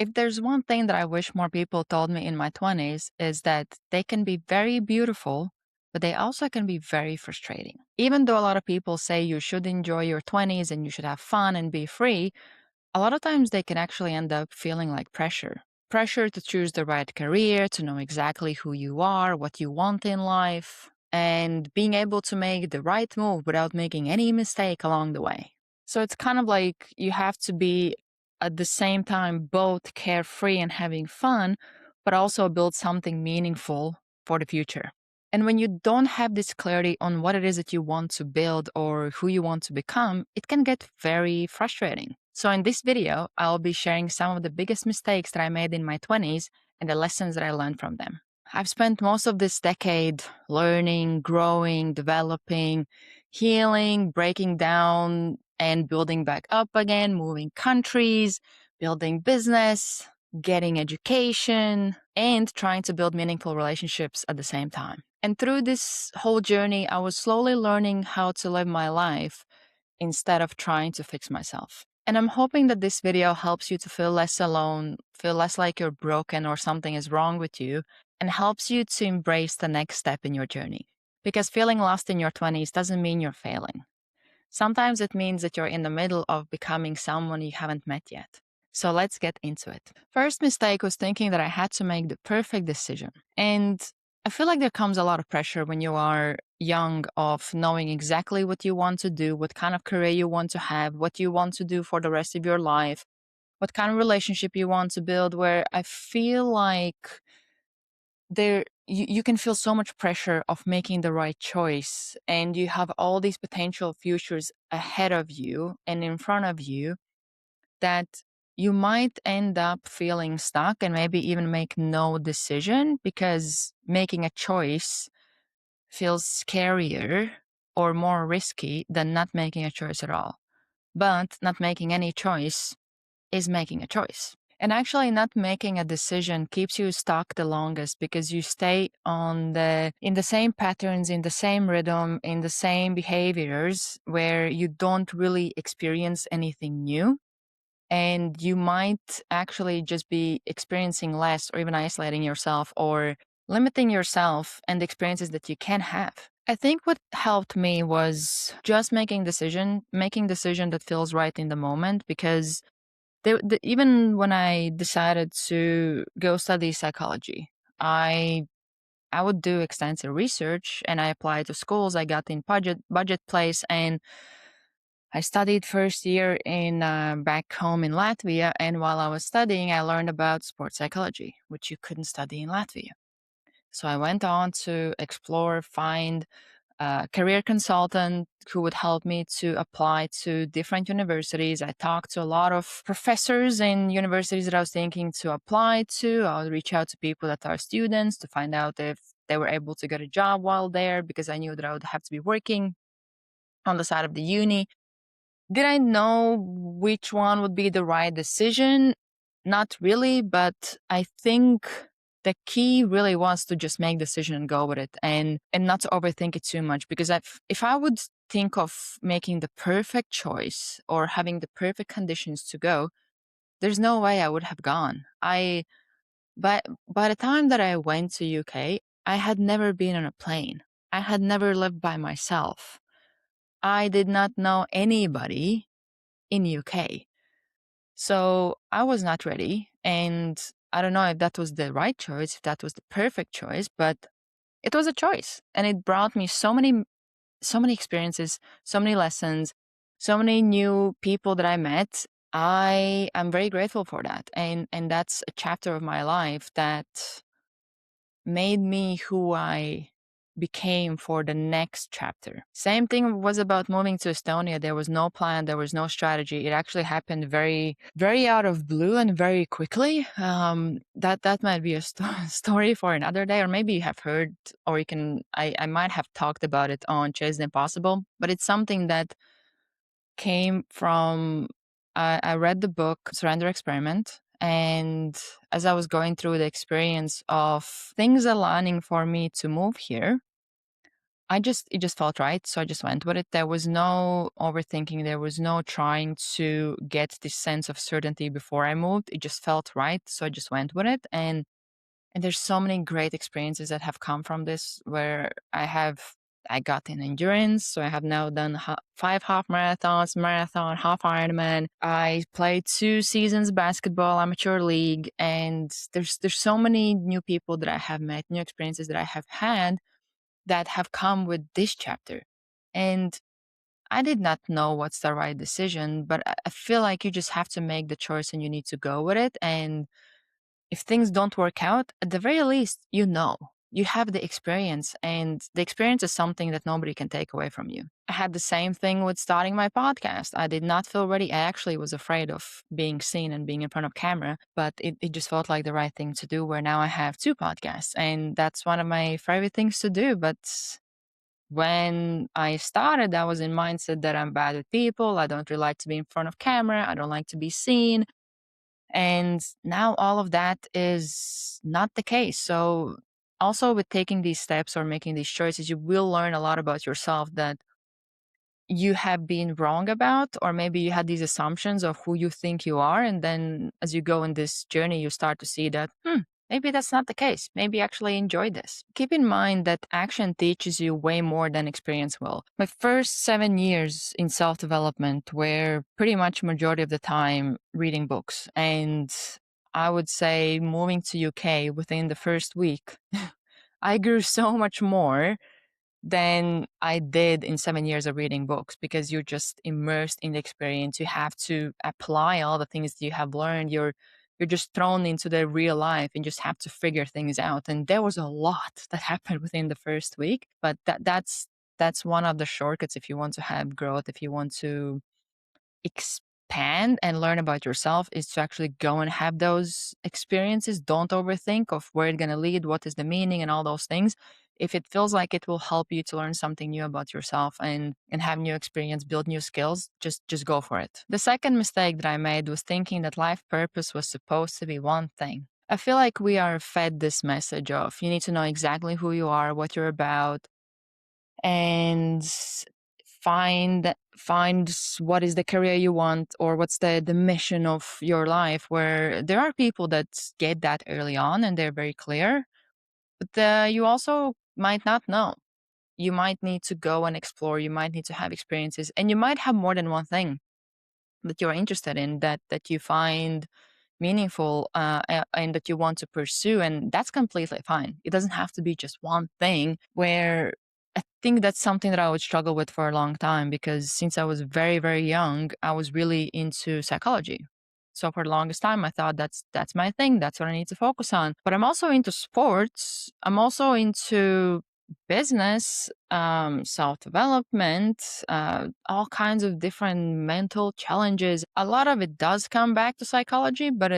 If there's one thing that I wish more people told me in my 20s is that they can be very beautiful, but they also can be very frustrating. Even though a lot of people say you should enjoy your 20s and you should have fun and be free, a lot of times they can actually end up feeling like pressure. Pressure to choose the right career, to know exactly who you are, what you want in life, and being able to make the right move without making any mistake along the way. So it's kind of like you have to be at the same time both carefree and having fun, but also build something meaningful for the future. And when you don't have this clarity on what it is that you want to build or who you want to become, it can get very frustrating. So, in this video, I'll be sharing some of the biggest mistakes that I made in my 20s and the lessons that I learned from them. I've spent most of this decade learning, growing, developing, healing, breaking down, and building back up again, moving countries, building business, getting education, and trying to build meaningful relationships at the same time. And through this whole journey, I was slowly learning how to live my life instead of trying to fix myself. And I'm hoping that this video helps you to feel less alone, feel less like you're broken or something is wrong with you, and helps you to embrace the next step in your journey. Because feeling lost in your 20s doesn't mean you're failing. Sometimes it means that you're in the middle of becoming someone you haven't met yet. So let's get into it. First mistake was thinking that I had to make the perfect decision. And I feel like there comes a lot of pressure when you are young of knowing exactly what you want to do, what kind of career you want to have, what you want to do for the rest of your life, what kind of relationship you want to build, where I feel like you can feel so much pressure of making the right choice and you have all these potential futures ahead of you and in front of you that you might end up feeling stuck and maybe even make no decision because making a choice feels scarier or more risky than not making a choice at all. But not making any choice is making a choice. And actually not making a decision keeps you stuck the longest because you stay in the same patterns, in the same rhythm, in the same behaviors where you don't really experience anything new. And you might actually just be experiencing less or even isolating yourself or limiting yourself and the experiences that you can have. I think what helped me was just making decision that feels right in the moment because even when I decided to go study psychology, I I would do extensive research and I applied to schools. I got in budget place and I studied first year in back home in Latvia. And while I was studying, I learned about sports psychology, which you couldn't study in Latvia. So I went on to explore, find a career consultant who would help me to apply to different universities. I talked to a lot of professors in universities that I was thinking to apply to. I would reach out to people that are students to find out if they were able to get a job while there because I knew that I would have to be working on the side of the uni. Did I know which one would be the right decision? Not really, but I think the key really was to just make decision and go with it and not to overthink it too much because if I would think of making the perfect choice or having the perfect conditions to go, there's no way I would have gone. By the time that I went to UK, I had never been on a plane. I had never lived by myself. I did not know anybody in UK. So I was not ready. And I don't know if that was the right choice, if that was the perfect choice, but it was a choice. And it brought me so many experiences, so many lessons, so many new people that I met. I am very grateful for that. And that's a chapter of my life that made me who I became for the next chapter. Same thing was about moving to Estonia. There was no plan, there was no strategy. It actually happened very, very out of blue and very quickly. That might be a story for another day, or maybe you have heard, or I might have talked about it on Chase the Impossible, but it's something that came from, I read the book Surrender Experiment. And as I was going through the experience of things aligning for me to move here, it just felt right. So I just went with it. There was no overthinking. There was no trying to get this sense of certainty before I moved. It just felt right. So I just went with it. And there's so many great experiences that have come from this where I got in endurance. So I have now done 5 half marathons, marathon, half Ironman. I played 2 seasons basketball, amateur league. And there's so many new people that I have met, new experiences that I have had that have come with this chapter. And I did not know what's the right decision, but I feel like you just have to make the choice and you need to go with it. And if things don't work out, at the very least, you know, you have the experience, and the experience is something that nobody can take away from you. I had the same thing with starting my podcast. I did not feel ready. I actually was afraid of being seen and being in front of camera, but it just felt like the right thing to do, where now I have 2 podcasts, and that's one of my favorite things to do. But when I started, I was in mindset that I'm bad with people. I don't really like to be in front of camera. I don't like to be seen. And now all of that is not the case. So also with taking these steps or making these choices, you will learn a lot about yourself that you have been wrong about, or maybe you had these assumptions of who you think you are. And then as you go in this journey, you start to see that, maybe that's not the case. Maybe I actually enjoy this. Keep in mind that action teaches you way more than experience will. My first 7 years in self-development were pretty much majority of the time reading books. And I would say moving to UK within the first week, I grew so much more than I did in 7 years of reading books, because you're just immersed in the experience. You have to apply all the things that you have learned. You're just thrown into the real life and just have to figure things out. And there was a lot that happened within the first week, but that's one of the shortcuts if you want to have growth, if you want to expand and learn about yourself, is to actually go and have those experiences. Don't overthink of where it's going to lead, what is the meaning and all those things. If it feels like it will help you to learn something new about yourself and have new experience, build new skills, just go for it. The second mistake that I made was thinking that life purpose was supposed to be one thing. I feel like we are fed this message of you need to know exactly who you are, what you're about, and find what is the career you want, or what's the mission of your life, where there are people that get that early on and they're very clear, but you also might not know. You might need to go and explore, you might need to have experiences, and you might have more than one thing that you're interested in, that you find meaningful, and that you want to pursue, and that's completely fine. It doesn't have to be just one thing. Where I think that's something that I would struggle with for a long time, because since I was very very young, I was really into psychology. So for the longest time, I thought that's my thing. That's what I need to focus on. But I'm also into sports. I'm also into business, self development, all kinds of different mental challenges. A lot of it does come back to psychology, but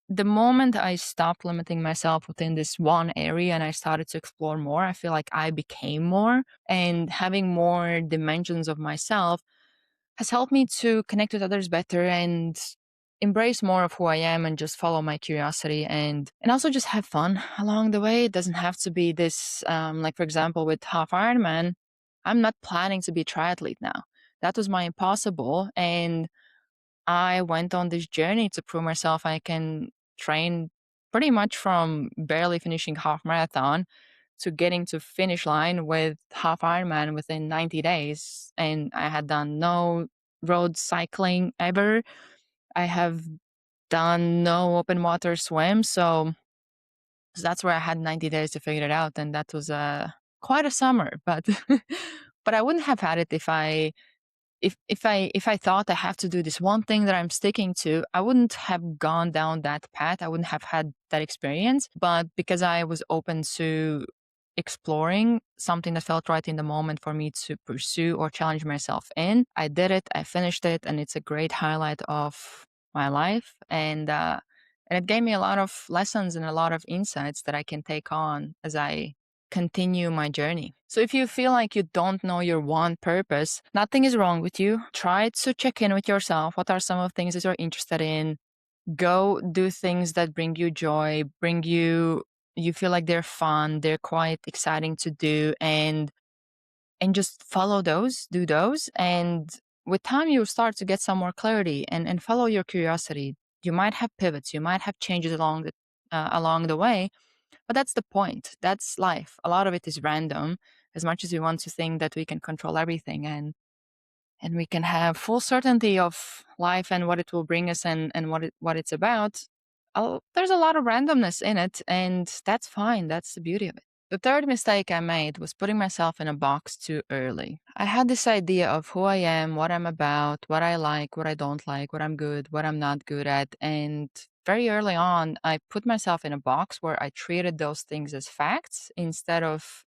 the moment I stopped limiting myself within this one area and I started to explore more, I feel like I became more, and having more dimensions of myself has helped me to connect with others better and embrace more of who I am and just follow my curiosity, and also just have fun along the way. It doesn't have to be this, like for example, with half Ironman, I'm not planning to be a triathlete now. That was my impossible. And I went on this journey to prove myself I can train pretty much from barely finishing half marathon to getting to finish line with half Ironman within 90 days. And I had done no road cycling ever. I have done no open water swim. So that's where I had 90 days to figure it out. And that was quite a summer, but, but I wouldn't have had it if I thought I have to do this one thing that I'm sticking to. I wouldn't have gone down that path. I wouldn't have had that experience. But because I was open to exploring something that felt right in the moment for me to pursue or challenge myself in, I did it. I finished it, and it's a great highlight of my life. And it gave me a lot of lessons and a lot of insights that I can take on as I continue my journey. So if you feel like you don't know your one purpose, nothing is wrong with you. Try to check in with yourself. What are some of the things that you're interested in? Go do things that bring you joy, you feel like they're fun, they're quite exciting to do, and and just follow those, do those. And with time, you start to get some more clarity and follow your curiosity. You might have pivots, you might have changes along the way, but that's the point. That's life. A lot of it is random, as much as we want to think that we can control everything and we can have full certainty of life and what it will bring us and what it's about. There's a lot of randomness in it, and that's fine. That's the beauty of it. The third mistake I made was putting myself in a box too early. I had this idea of who I am, what I'm about, what I like, what I don't like, what I'm good, what I'm not good at. And very early on, I put myself in a box where I treated those things as facts instead of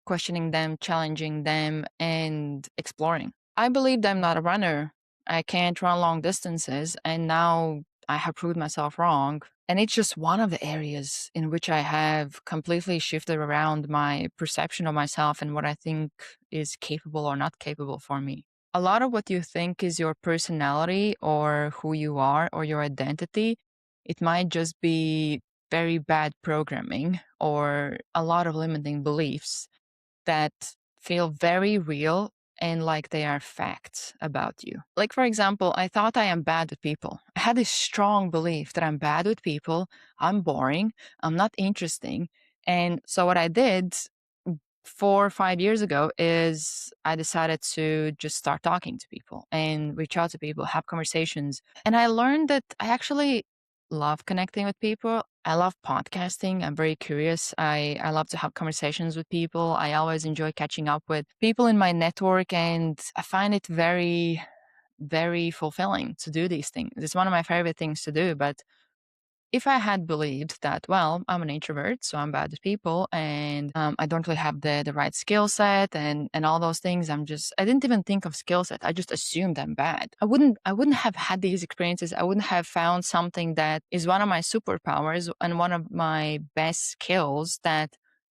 questioning them, challenging them, and exploring. I believed I'm not a runner. I can't run long distances. And now I have proved myself wrong. And it's just one of the areas in which I have completely shifted around my perception of myself and what I think is capable or not capable for me. A lot of what you think is your personality or who you are or your identity, it might just be very bad programming or a lot of limiting beliefs that feel very real and like they are facts about you. Like, for example, I thought I am bad with people. I had this strong belief that I'm bad with people, I'm boring, I'm not interesting. And so, what I did 4 or 5 years ago is I decided to just start talking to people and reach out to people, have conversations. And I learned that I actually love connecting with people. I love podcasting. I'm very curious. I love to have conversations with people. I always enjoy catching up with people in my network, and I find it very, very fulfilling to do these things. It's one of my favorite things to do. But if I had believed that, well, I'm an introvert, so I'm bad with people, and I don't really have the right skill set and all those things, I didn't even think of skill set. I just assumed I'm bad. I wouldn't have had these experiences. I wouldn't have found something that is one of my superpowers and one of my best skills that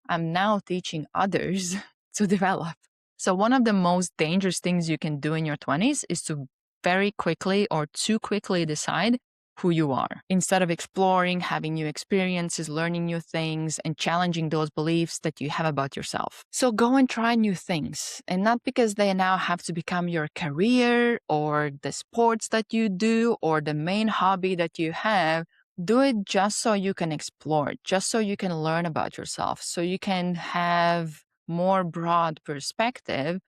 I'm now teaching others to develop. So one of the most dangerous things you can do in your 20s is to very quickly or too quickly decide who you are instead of exploring, having new experiences, learning new things, and challenging those beliefs that you have about yourself. So go and try new things, and not because they now have to become your career or the sports that you do or the main hobby that you have. Do it just so you can explore, just so you can learn about yourself, so you can have more broad perspective.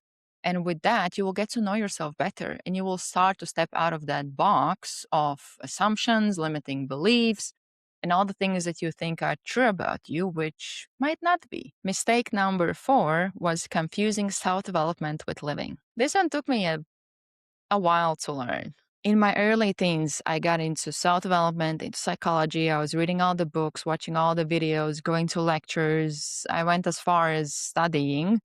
And with that, you will get to know yourself better and you will start to step out of that box of assumptions, limiting beliefs, and all the things that you think are true about you, which might not be. Mistake number 4 was confusing self development with living. This one took me a while to learn. In my early teens, I got into self development, into psychology. I was reading all the books, watching all the videos, going to lectures. I went as far as studying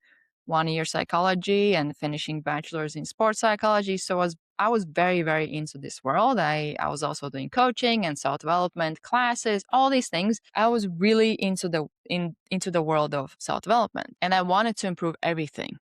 1 year psychology and finishing bachelor's in sports psychology. So I was very, very into this world. I was also doing coaching and self development classes, all these things. I was really into the world of self development, and I wanted to improve everything: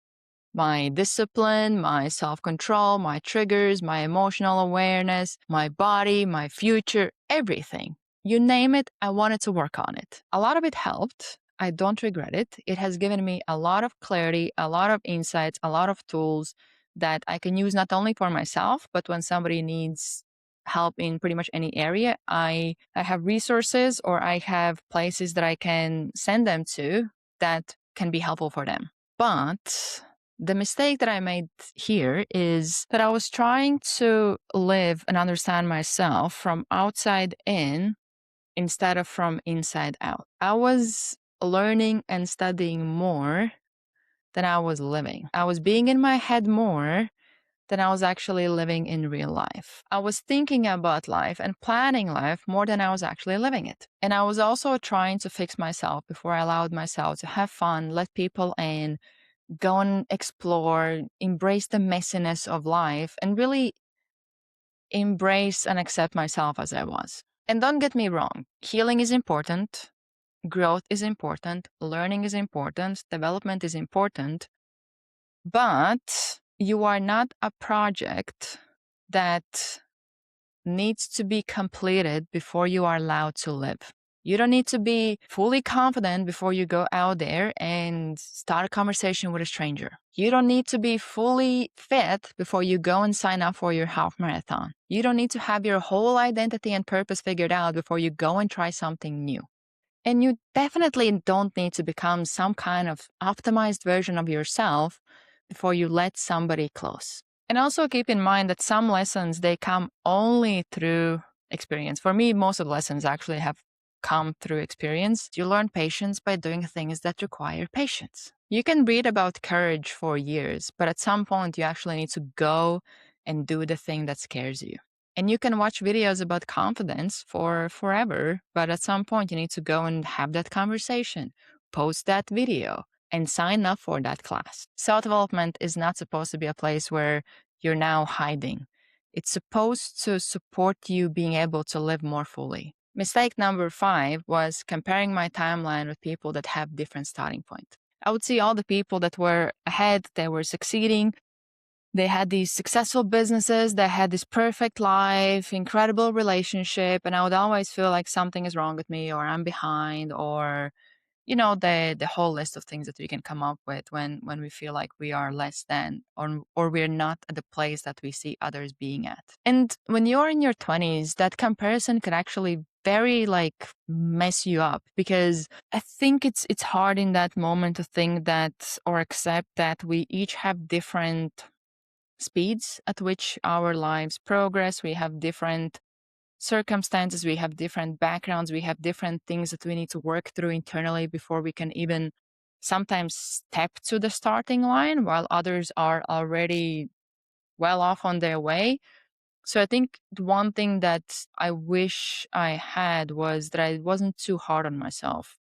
my discipline, my self control, my triggers, my emotional awareness, my body, my future, everything. You name it, I wanted to work on it. A lot of it helped. I don't regret it. It has given me a lot of clarity, a lot of insights, a lot of tools that I can use not only for myself, but when somebody needs help in pretty much any area, I have resources or I have places that I can send them to that can be helpful for them. But the mistake that I made here is that I was trying to live and understand myself from outside in instead of from inside out. I was learning and studying more than I was living. I was being in my head more than I was actually living in real life. I was thinking about life and planning life more than I was actually living it. And I was also trying to fix myself before I allowed myself to have fun, let people in, go and explore, embrace the messiness of life, and really embrace and accept myself as I was. And don't get me wrong, healing is important, growth is important, learning is important, development is important, but you are not a project that needs to be completed before you are allowed to live. You don't need to be fully confident before you go out there and start a conversation with a stranger. You don't need to be fully fit before you go and sign up for your half marathon. You don't need to have your whole identity and purpose figured out before you go and try something new. And you definitely don't need to become some kind of optimized version of yourself before you let somebody close. And also keep in mind that some lessons, they come only through experience. For me, most of the lessons actually have come through experience. You learn patience by doing things that require patience. You can read about courage for years, but at some point you actually need to go and do the thing that scares you. And you can watch videos about confidence for forever, but at some point you need to go and have that conversation, post that video, and sign up for that class. Self-development is not supposed to be a place where you're now hiding. It's supposed to support you being able to live more fully. Mistake number 5 was comparing my timeline with people that have different starting point. I would see all the people that were ahead, they were succeeding, they had these successful businesses, they had this perfect life, incredible relationship, and I would always feel like something is wrong with me, or I'm behind, or the whole list of things that we can come up with when we feel like we are less than, or we're not at the place that we see others being at. And when you're in your 20s, that comparison could actually very mess you up, because I think it's hard in that moment to think that or accept that we each have different speeds at which our lives progress. We have different circumstances, we have different backgrounds, we have different things that we need to work through internally before we can even sometimes step to the starting line, while others are already well off on their way. So I think the one thing that I wish I had was that I wasn't too hard on myself,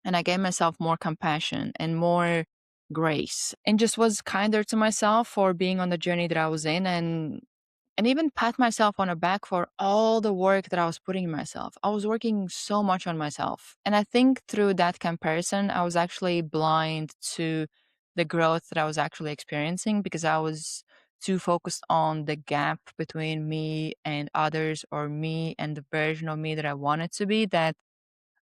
and I gave myself more compassion and more grace, and just was kinder to myself for being on the journey that I was in, and even pat myself on the back for all the work that I was putting in myself. I was working so much on myself. And I think through that comparison, I was actually blind to the growth that I was actually experiencing, because I was too focused on the gap between me and others, or me and the version of me that I wanted to be, that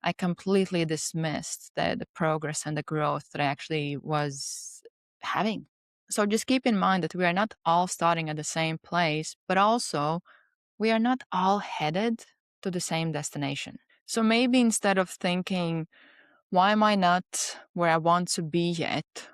I completely dismissed the progress and the growth that I actually was having. So just keep in mind that we are not all starting at the same place, but also we are not all headed to the same destination. So maybe instead of thinking, why am I not where I want to be yet?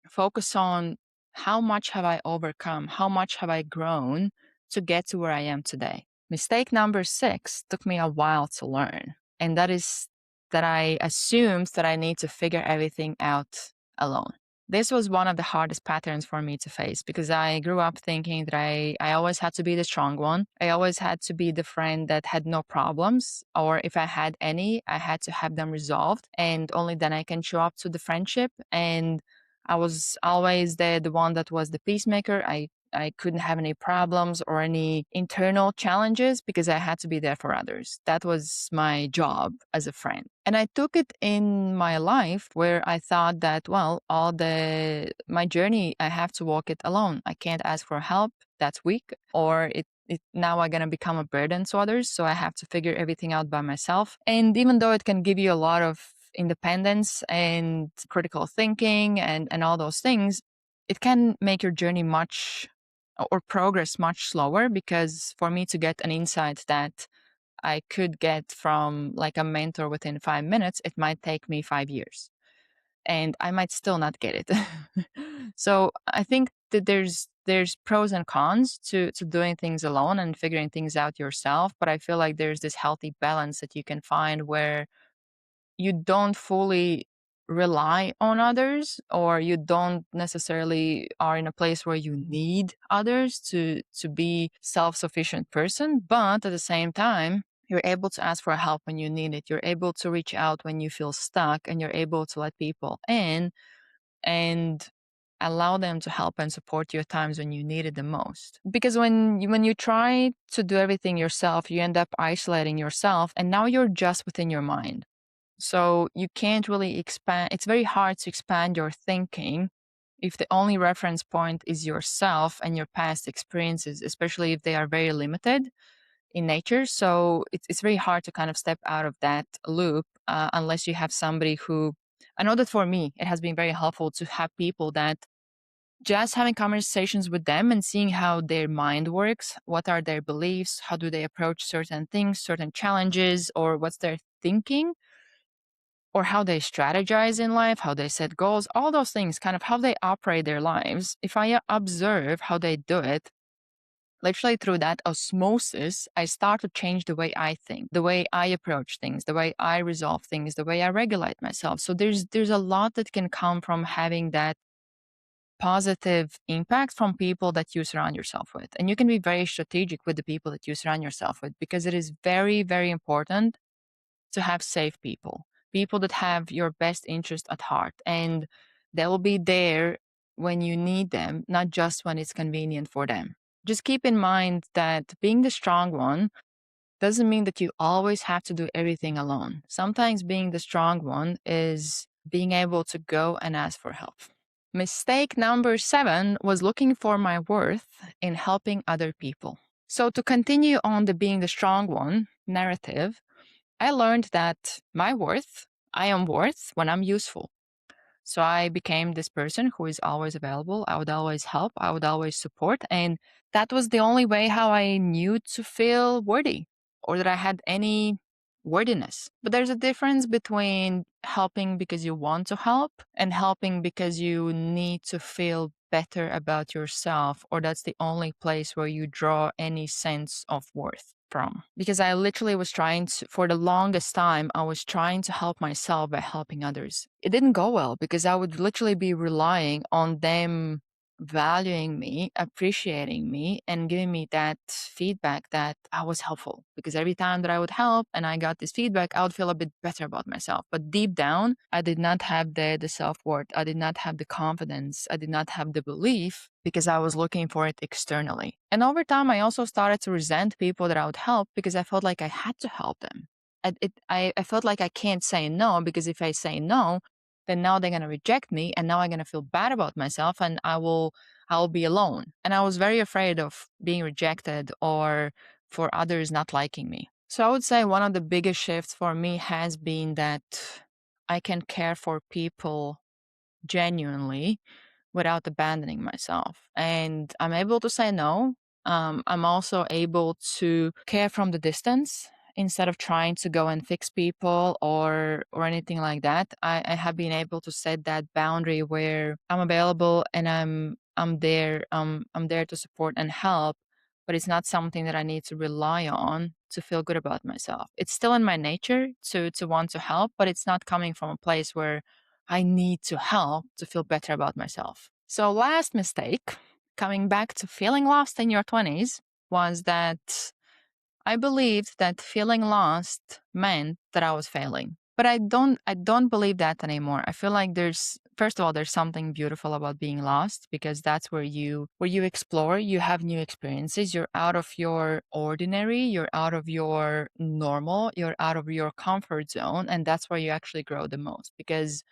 Focus on, how much have I overcome? How much have I grown to get to where I am today? Mistake number 6 took me a while to learn, and that is that I assumed that I need to figure everything out alone. This was one of the hardest patterns for me to face, because I grew up thinking that I always had to be the strong one. I always had to be the friend that had no problems, or if I had any, I had to have them resolved, and only then I can show up to the friendship. And I was always the one that was the peacemaker. I couldn't have any problems or any internal challenges, because I had to be there for others. That was my job as a friend. And I took it in my life where I thought that, well, my journey, I have to walk it alone. I can't ask for help. That's weak. Or now I'm going to become a burden to others. So I have to figure everything out by myself. And even though it can give you a lot of independence and critical thinking and all those things, it can make your journey much or progress much slower, because for me to get an insight that I could get from like a mentor within 5 minutes, it might take me 5 years, and I might still not get it. So I think that there's pros and cons to doing things alone and figuring things out yourself, but I feel like there's this healthy balance that you can find where you don't fully rely on others, or you don't necessarily are in a place where you need others to be self-sufficient person, but at the same time you're able to ask for help when you need it. You're able to reach out when you feel stuck, and you're able to let people in and allow them to help and support you at times when you need it the most. Because when you try to do everything yourself, you end up isolating yourself, and now you're just within your mind. So you can't really expand. It's very hard to expand your thinking if the only reference point is yourself and your past experiences, especially if they are very limited. in nature. So it's very hard to kind of step out of that loop unless you have somebody who, I know that for me, it has been very helpful to have people that just having conversations with them and seeing how their mind works, what are their beliefs, how do they approach certain things, certain challenges, or what's their thinking, or how they strategize in life, how they set goals, all those things, kind of how they operate their lives. If I observe how they do it, literally through that osmosis, I start to change the way I think, the way I approach things, the way I resolve things, the way I regulate myself. So there's a lot that can come from having that positive impact from people that you surround yourself with. And you can be very strategic with the people that you surround yourself with, because it is very, very important to have safe people, people that have your best interest at heart, and they will be there when you need them, not just when it's convenient for them. Just keep in mind that being the strong one doesn't mean that you always have to do everything alone. Sometimes being the strong one is being able to go and ask for help. Mistake number 7 was looking for my worth in helping other people. So, to continue on the being the strong one narrative, I learned that I am worth when I'm useful. So I became this person who is always available. I would always help. I would always support. And that was the only way how I knew to feel worthy or that I had any worthiness. But there's a difference between helping because you want to help and helping because you need to feel better about yourself, or that's the only place where you draw any sense of worth from. Because I literally was trying to, for the longest time, I was trying to help myself by helping others. It didn't go well because I would literally be relying on them valuing me, appreciating me, and giving me that feedback that I was helpful. Because every time that I would help and I got this feedback, I would feel a bit better about myself. But deep down, I did not have the self-worth. I did not have the confidence. I did not have the belief because I was looking for it externally. And over time, I also started to resent people that I would help because I felt like I had to help them. I felt like I can't say no, because if I say no, then now they're going to reject me, and now I'm going to feel bad about myself, and I'll be alone. And I was very afraid of being rejected or for others not liking me. So I would say one of the biggest shifts for me has been that I can care for people genuinely without abandoning myself. And I'm able to say no. I'm also able to care from the distance instead of trying to go and fix people or anything like that. I have been able to set that boundary where I'm available and I'm there. I'm there to support and help, but it's not something that I need to rely on to feel good about myself. It's still in my nature to want to help, but it's not coming from a place where I need to help to feel better about myself. So, last mistake, coming back to feeling lost in your 20s, was that I believed that feeling lost meant that I was failing. But I don't believe that anymore. I feel like there's, first of all, there's something beautiful about being lost, because that's where you explore, you have new experiences, you're out of your ordinary, you're out of your normal, you're out of your comfort zone, and that's where you actually grow the most. Because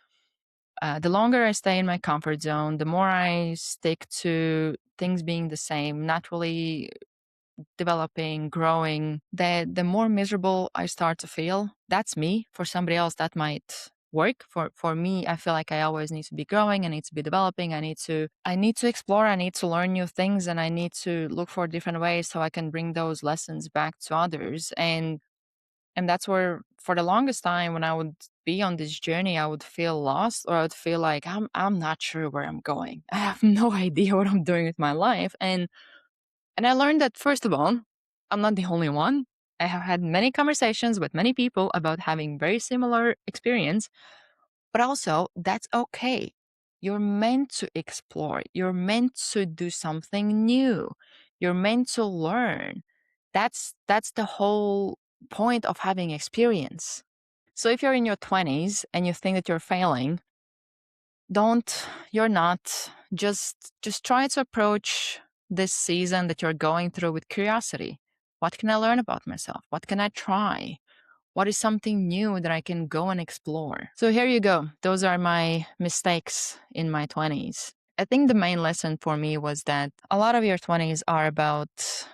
the longer I stay in my comfort zone, the more I stick to things being the same, not really developing, growing, the more miserable I start to feel. That's me. For somebody else, that might work. For me, I feel like I always need to be growing, I need to be developing, I need to explore, I need to learn new things, and I need to look for different ways so I can bring those lessons back to others. And that's where, for the longest time, when I would be on this journey, I would feel lost, or I would feel like I'm not sure where I'm going. I have no idea what I'm doing with my life. And I learned that, first of all, I'm not the only one. I have had many conversations with many people about having very similar experience, but also that's okay. You're meant to explore. You're meant to do something new. You're meant to learn. That's the whole point of having experience. So if you're in your 20s and you think that you're failing, you're not. Just try to approach this season that you're going through with curiosity. What can I learn about myself? What can I try? What is something new that I can go and explore? So here you go. Those are my mistakes in my 20s. I think the main lesson for me was that a lot of your 20s are about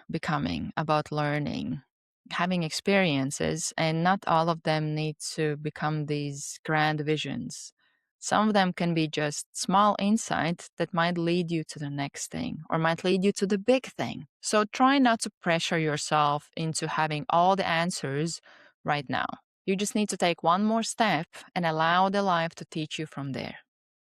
becoming, about learning, having experiences, and not all of them need to become these grand visions. Some of them can be just small insights that might lead you to the next thing or might lead you to the big thing. So try not to pressure yourself into having all the answers right now. You just need to take one more step and allow the life to teach you from there.